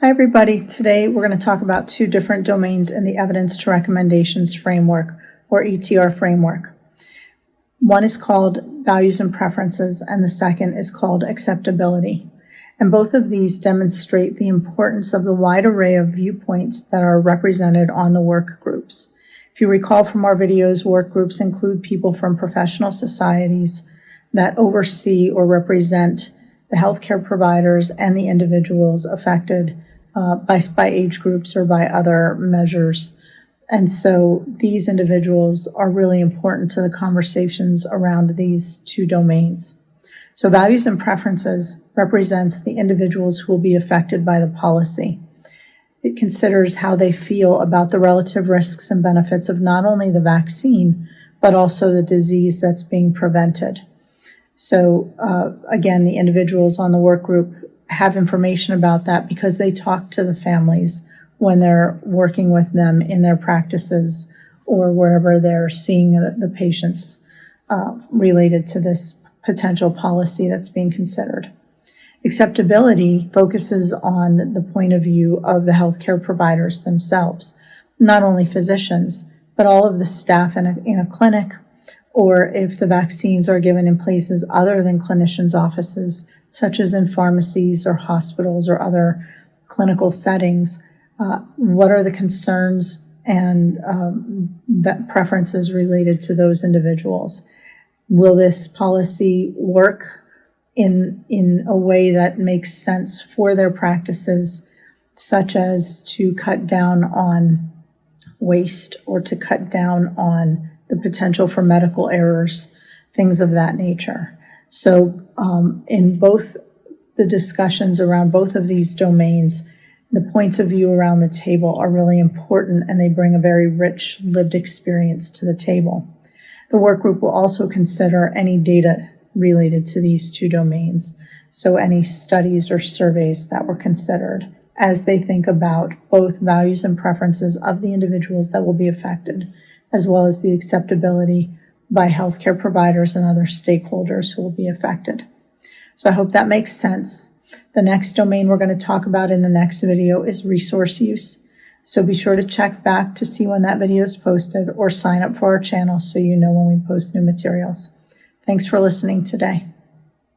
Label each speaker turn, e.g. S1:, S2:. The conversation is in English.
S1: Hi, everybody. Today, we're going to talk about two different domains in the Evidence to Recommendations Framework, or EtR framework. One is called Values and Preferences, and the second is called Acceptability. And both of these demonstrate the importance of the wide array of viewpoints that are represented on the work groups. If you recall from our videos, work groups include people from professional societies that oversee or represent the healthcare providers and the individuals affected by age groups or by other measures. And so these individuals are really important to the conversations around these two domains. So values and preferences represents the individuals who will be affected by the policy. It considers how they feel about the relative risks and benefits of not only the vaccine, but also the disease that's being prevented. So again, the individuals on the work group have information about that because they talk to the families when they're working with them in their practices or wherever they're seeing the patients related to this potential policy that's being considered. Acceptability focuses on the point of view of the healthcare providers themselves, not only physicians, but all of the staff in a clinic, or if the vaccines are given in places other than clinicians' offices, such as in pharmacies or hospitals or other clinical settings, what are the concerns and preferences related to those individuals? Will this policy work in a way that makes sense for their practices, such as to cut down on waste or to cut down on the potential for medical errors, things of that nature? So in both the discussions around both of these domains, the points of view around the table are really important, and they bring a very rich lived experience to the table. The work group will also consider any data related to these two domains, so any studies or surveys that were considered as they think about both values and preferences of the individuals that will be affected, as well as the acceptability by healthcare providers and other stakeholders who will be affected. So I hope that makes sense. The next domain we're going to talk about in the next video is resource use. So be sure to check back to see when that video is posted or sign up for our channel so you know when we post new materials. Thanks for listening today.